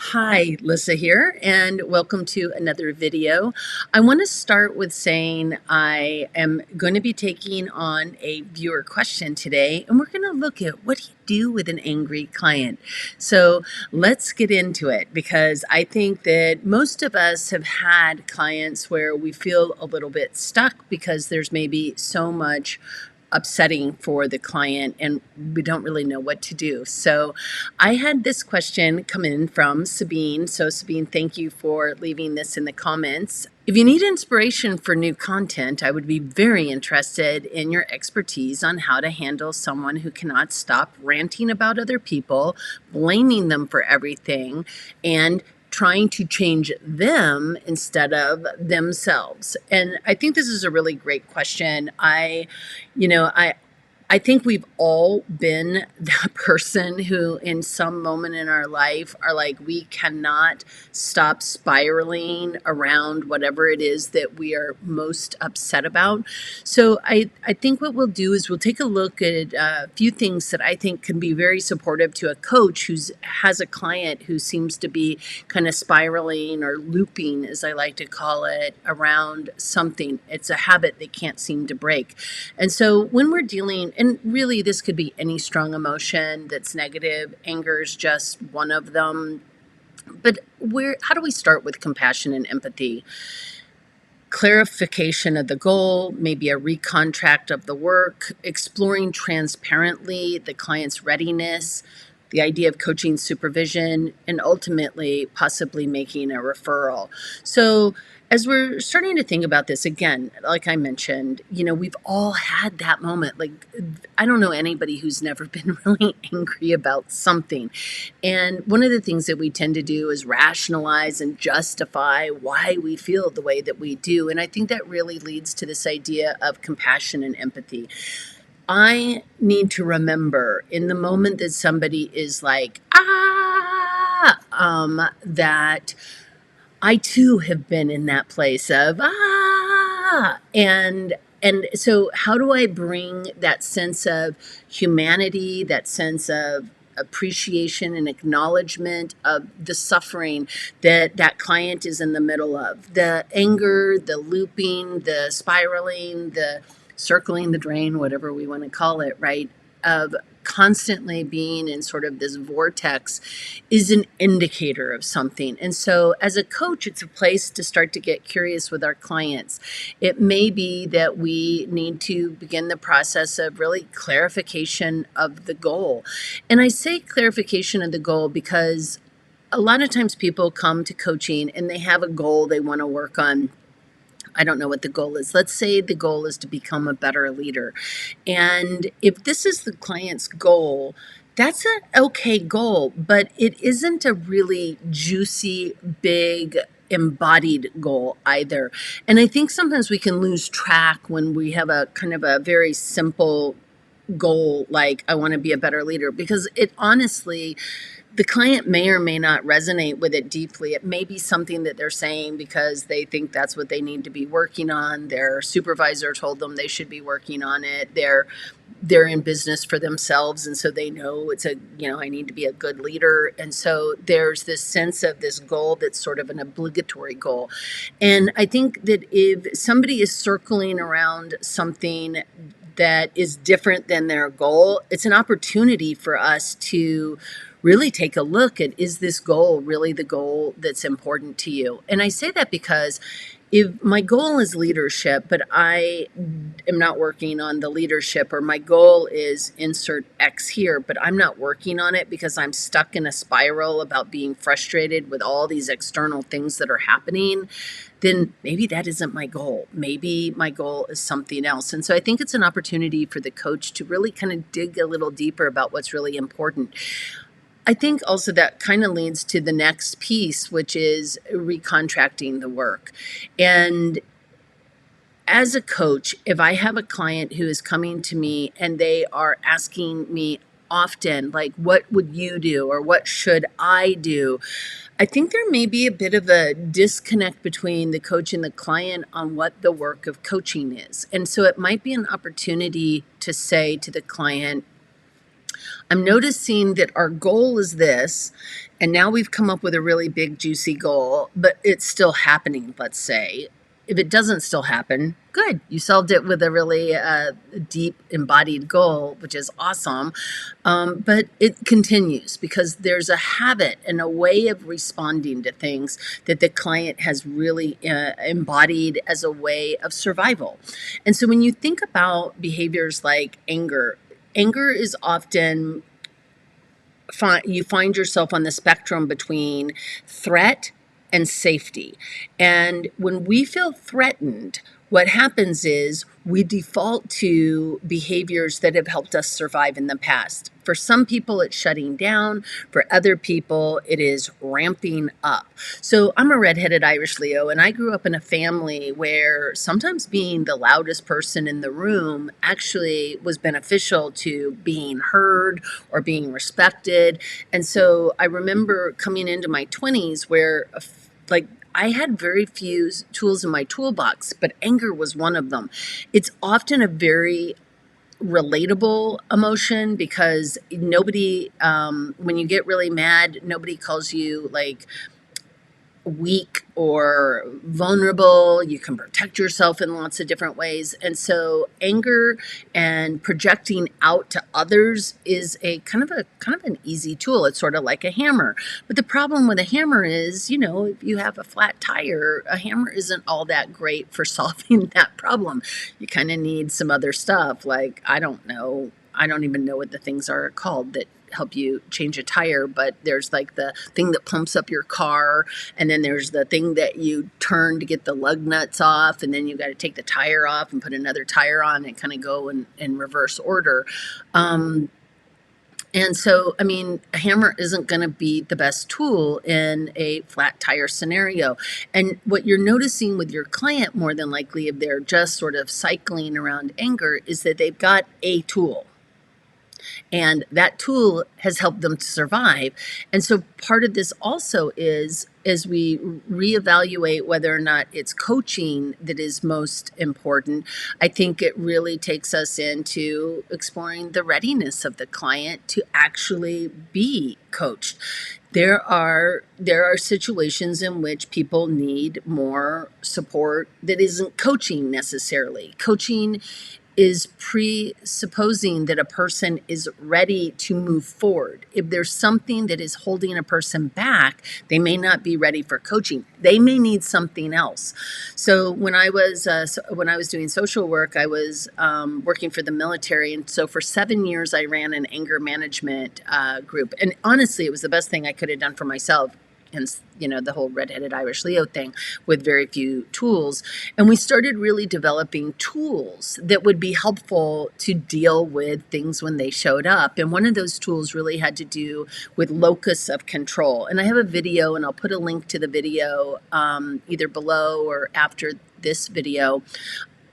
Hi, Lyssa here, and welcome to another video. I want to start with saying I am going to be taking on a viewer question today, and we're going to look at what do you do with an angry client. So let's get into it, because I think that most of us have had clients where we feel a little bit stuck because there's maybe so much upsetting for the client and we don't really know what to do. So I had this question come in from Sabine. So Sabine, thank you for leaving this in the comments. If you need inspiration for new content, I would be very interested in your expertise on how to handle someone who cannot stop ranting about other people, blaming them for everything, and trying to change them instead of themselves. And I think this is a really great question. I think we've all been that person who in some moment in our life are like, we cannot stop spiraling around whatever it is that we are most upset about. So I think what we'll do is we'll take a look at a few things that I think can be very supportive to a coach who has a client who seems to be kind of spiraling or looping, as I like to call it, around something. It's a habit they can't seem to break. And so when we're dealing, and really this could be any strong emotion that's negative, anger is just one of them. But how do we start with compassion and empathy? Clarification of the goal, maybe a recontract of the work, exploring transparently the client's readiness, the idea of coaching supervision, and ultimately possibly making a referral. So as we're starting to think about this, again, like I mentioned, we've all had that moment. Like, I don't know anybody who's never been really angry about something. And one of the things that we tend to do is rationalize and justify why we feel the way that we do. And I think that really leads to this idea of compassion and empathy. I need to remember in the moment that somebody is like, that I too have been in that place of, and so how do I bring that sense of humanity, that sense of appreciation and acknowledgement of the suffering that client is in the middle of, the anger, the looping, the spiraling, the circling the drain, whatever we want to call it, right? Of constantly being in sort of this vortex is an indicator of something. And so as a coach, it's a place to start to get curious with our clients. It may be that we need to begin the process of really clarification of the goal. And I say clarification of the goal because a lot of times people come to coaching and they have a goal they want to work on. I don't know what the goal is. Let's say the goal is to become a better leader. And if this is the client's goal, that's an okay goal, but it isn't a really juicy, big, embodied goal either. And I think sometimes we can lose track when we have a kind of a very simple goal, like I want to be a better leader, because it honestly, the client may or may not resonate with it deeply. It may be something that they're saying because they think that's what they need to be working on. Their supervisor told them they should be working on it. They're in business for themselves, and so they know it's I need to be a good leader. And so there's this sense of this goal that's sort of an obligatory goal. And I think that if somebody is circling around something that is different than their goal, it's an opportunity for us to really take a look at, is this goal really the goal that's important to you? And I say that because if my goal is leadership, but I am not working on the leadership, or my goal is insert X here, but I'm not working on it because I'm stuck in a spiral about being frustrated with all these external things that are happening, then maybe that isn't my goal. Maybe my goal is something else. And so I think it's an opportunity for the coach to really kind of dig a little deeper about what's really important. I think also that kind of leads to the next piece, which is recontracting the work. And as a coach, if I have a client who is coming to me and they are asking me often, like, what would you do or what should I do? I think there may be a bit of a disconnect between the coach and the client on what the work of coaching is. And so it might be an opportunity to say to the client, I'm noticing that our goal is this, and now we've come up with a really big, juicy goal, but it's still happening, let's say. If it doesn't still happen, good. You solved it with a really deep, embodied goal, which is awesome. But it continues because there's a habit and a way of responding to things that the client has really embodied as a way of survival. And so when you think about behaviors like anger, anger is often you find yourself on the spectrum between threat and safety. And when we feel threatened, what happens is we default to behaviors that have helped us survive in the past. For some people, it's shutting down. For other people, it is ramping up. So I'm a redheaded Irish Leo, and I grew up in a family where sometimes being the loudest person in the room actually was beneficial to being heard or being respected. And so I remember coming into my 20s where I had very few tools in my toolbox, but anger was one of them. It's often a very relatable emotion because nobody, when you get really mad, nobody calls you like weak or vulnerable. You can protect yourself in lots of different ways. And so anger and projecting out to others is a kind of an easy tool. It's sort of like a hammer. But the problem with a hammer is, if you have a flat tire, a hammer isn't all that great for solving that problem. You kind of need some other stuff like, I don't even know what the things are called that help you change a tire, but there's like the thing that pumps up your car, and then there's the thing that you turn to get the lug nuts off, and then you got to take the tire off and put another tire on and kind of go in reverse order. And so, a hammer isn't going to be the best tool in a flat tire scenario. And what you're noticing with your client, more than likely, if they're just sort of cycling around anger, is that they've got a tool. And that tool has helped them to survive. And so part of this also is, as we reevaluate whether or not it's coaching that is most important, I think it really takes us into exploring the readiness of the client to actually be coached. There are situations in which people need more support that isn't coaching necessarily. Coaching is presupposing that a person is ready to move forward. If there's something that is holding a person back, they may not be ready for coaching. They may need something else. So when I was doing social work, I was working for the military, and so for 7 years I ran an anger management group. And honestly, it was the best thing I could have done for myself. And the whole redheaded Irish Leo thing with very few tools. And we started really developing tools that would be helpful to deal with things when they showed up. And one of those tools really had to do with locus of control. And I have a video, and I'll put a link to the video either below or after this video,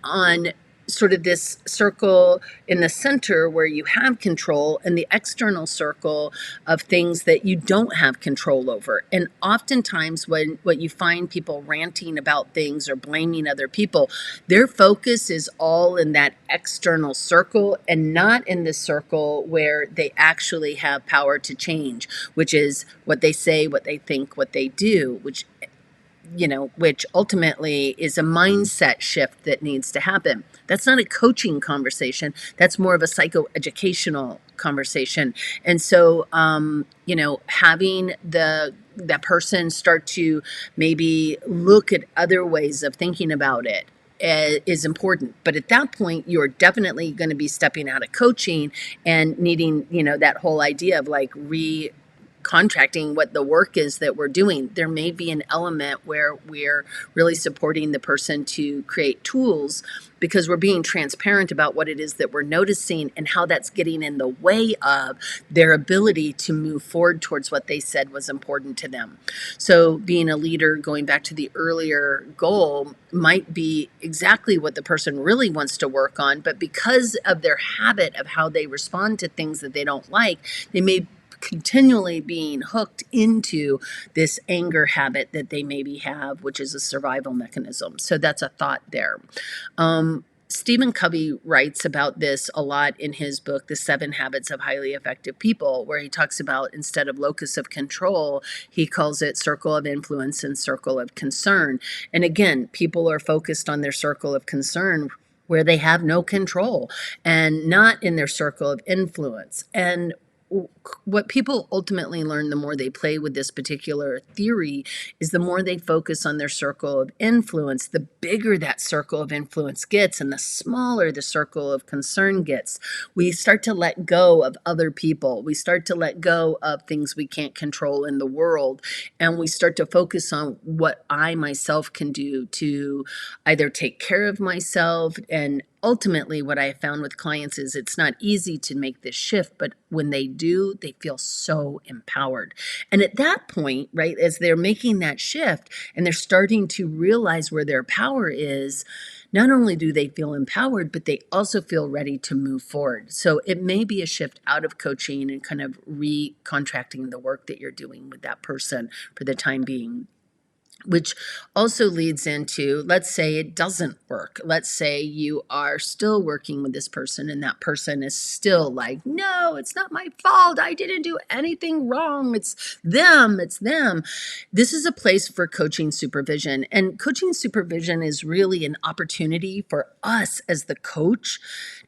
on sort of this circle in the center where you have control, and the external circle of things that you don't have control over. And oftentimes what you find people ranting about things or blaming other people, their focus is all in that external circle and not in the circle where they actually have power to change, which is what they say, what they think, what they do, which ultimately is a mindset shift that needs to happen. That's not a coaching conversation. That's more of a psychoeducational conversation. And so, having that person start to maybe look at other ways of thinking about it is important. But at that point, you're definitely going to be stepping out of coaching and needing, that whole idea of like contracting what the work is that we're doing. There may be an element where we're really supporting the person to create tools because we're being transparent about what it is that we're noticing and how that's getting in the way of their ability to move forward towards what they said was important to them. So being a leader, going back to the earlier goal, might be exactly what the person really wants to work on, but because of their habit of how they respond to things that they don't like, they may continually being hooked into this anger habit that they maybe have, which is a survival mechanism. So that's a thought there. Stephen Covey writes about this a lot in his book, The 7 Habits of Highly Effective People, where he talks about, instead of locus of control, he calls it circle of influence and circle of concern. And again, people are focused on their circle of concern where they have no control, and not in their circle of influence. And what people ultimately learn the more they play with this particular theory is the more they focus on their circle of influence, the bigger that circle of influence gets and the smaller the circle of concern gets. We start to let go of other people. We start to let go of things we can't control in the world. And we start to focus on what I myself can do to either take care of myself. And ultimately, what I have found with clients is it's not easy to make this shift, but when they do, they feel so empowered. And at that point, right, as they're making that shift and they're starting to realize where their power is, not only do they feel empowered, but they also feel ready to move forward. So it may be a shift out of coaching and kind of recontracting the work that you're doing with that person for the time being. Which also leads into, let's say it doesn't work. Let's say you are still working with this person and that person is still like, no, it's not my fault. I didn't do anything wrong. It's them. It's them. This is a place for coaching supervision. And coaching supervision is really an opportunity for us as the coach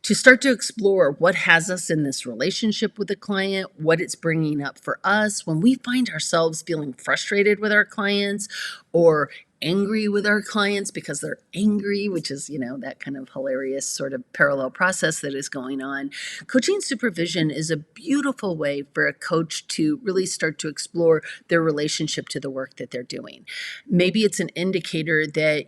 to start to explore what has us in this relationship with the client, what it's bringing up for us when we find ourselves feeling frustrated with our clients or angry with our clients because they're angry, which is, that kind of hilarious sort of parallel process that is going on. Coaching supervision is a beautiful way for a coach to really start to explore their relationship to the work that they're doing. Maybe it's an indicator that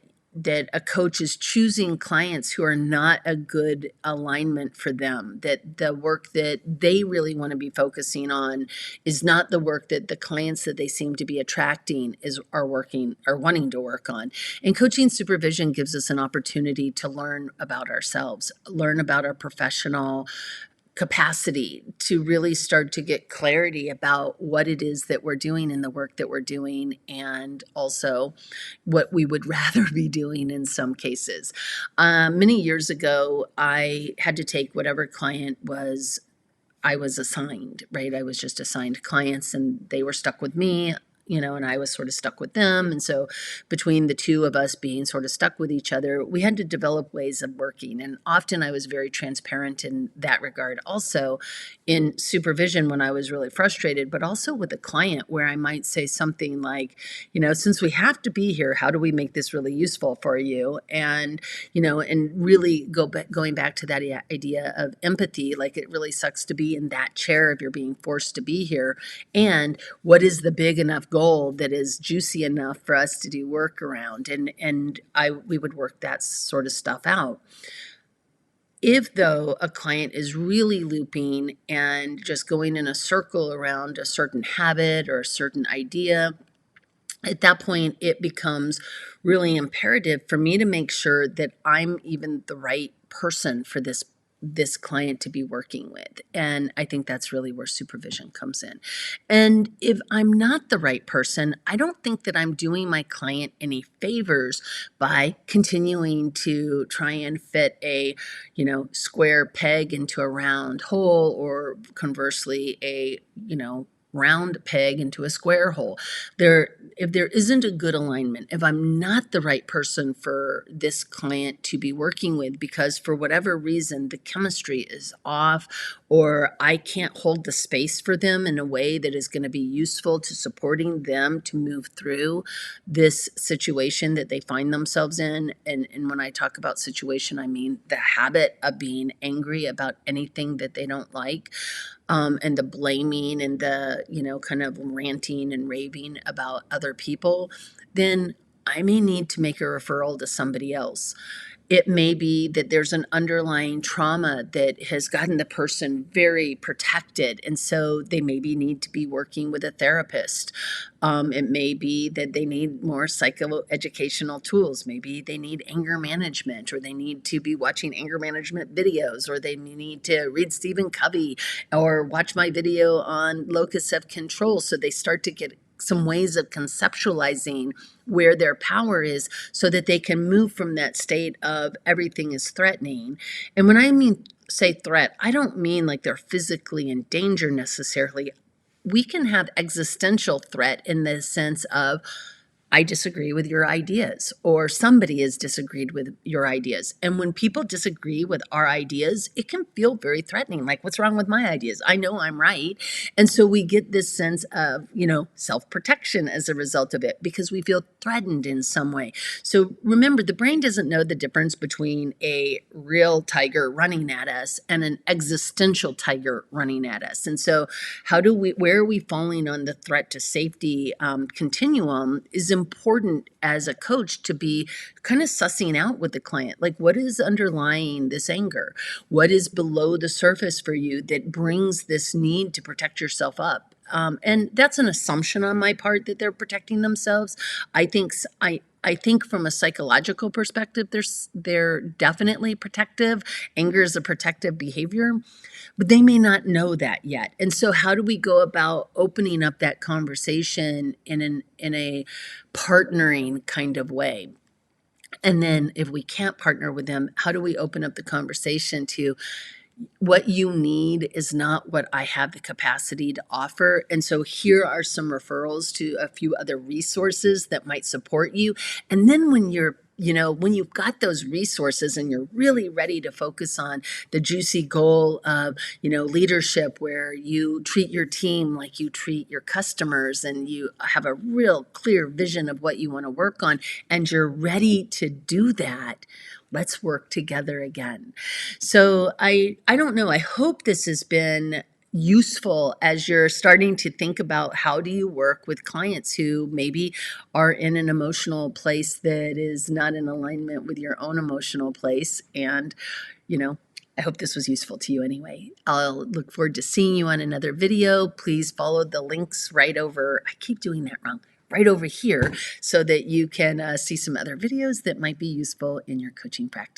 a coach is choosing clients who are not a good alignment for them, that the work that they really want to be focusing on is not the work that the clients that they seem to be attracting are wanting to work on. And coaching supervision gives us an opportunity to learn about ourselves, learn about our professional capacity, to really start to get clarity about what it is that we're doing in the work that we're doing, and also what we would rather be doing in some cases. Many years ago, I had to take whatever client I was assigned, right? I was just assigned clients and they were stuck with me, and I was sort of stuck with them. And so between the two of us being sort of stuck with each other, we had to develop ways of working. And often I was very transparent in that regard. Also in supervision when I was really frustrated, but also with a client where I might say something like, since we have to be here, how do we make this really useful for you? And, and really going back to that idea of empathy, like it really sucks to be in that chair if you're being forced to be here. And what is the big enough goal that is juicy enough for us to do work around? And we would work that sort of stuff out. If, though, a client is really looping and just going in a circle around a certain habit or a certain idea, at that point, it becomes really imperative for me to make sure that I'm even the right person for this client to be working with. And I think that's really where supervision comes in. And if I'm not the right person, I don't think that I'm doing my client any favors by continuing to try and fit a, square peg into a round hole, or conversely, a, round peg into a square hole. If there isn't a good alignment, if I'm not the right person for this client to be working with because for whatever reason the chemistry is off, or I can't hold the space for them in a way that is going to be useful to supporting them to move through this situation that they find themselves in. And when I talk about situation, I mean the habit of being angry about anything that they don't like. And the blaming and the, kind of ranting and raving about other people, then I may need to make a referral to somebody else. It may be that there's an underlying trauma that has gotten the person very protected, and so they maybe need to be working with a therapist. It may be that they need more psychoeducational tools. Maybe they need anger management, or they need to be watching anger management videos, or they need to read Stephen Covey or watch my video on locus of control, so they start to get some ways of conceptualizing where their power is so that they can move from that state of everything is threatening. And when I mean say threat, I don't mean like they're physically in danger necessarily. We can have existential threat in the sense of I disagree with your ideas, or somebody has disagreed with your ideas. And when people disagree with our ideas, it can feel very threatening. Like, what's wrong with my ideas? I know I'm right. And so we get this sense of, self-protection as a result of it because we feel threatened in some way. So remember, the brain doesn't know the difference between a real tiger running at us and an existential tiger running at us. And so where are we falling on the threat to safety continuum is important as a coach to be kind of sussing out with the client. Like, what is underlying this anger? What is below the surface for you that brings this need to protect yourself up? And that's an assumption on my part that they're protecting themselves. I think from a psychological perspective, they're definitely protective. Anger is a protective behavior, but they may not know that yet. And so how do we go about opening up that conversation in a partnering kind of way? And then if we can't partner with them, how do we open up the conversation to what you need is not what I have the capacity to offer. And so here are some referrals to a few other resources that might support you. And then when you've got those resources and you're really ready to focus on the juicy goal of, leadership, where you treat your team like you treat your customers and you have a real clear vision of what you want to work on and you're ready to do that, let's work together again. So I don't know. I hope this has been useful as you're starting to think about how do you work with clients who maybe are in an emotional place that is not in alignment with your own emotional place. And, I hope this was useful to you anyway. I'll look forward to seeing you on another video. Please follow the links right over. I keep doing that wrong. Right over here so that you can see some other videos that might be useful in your coaching practice.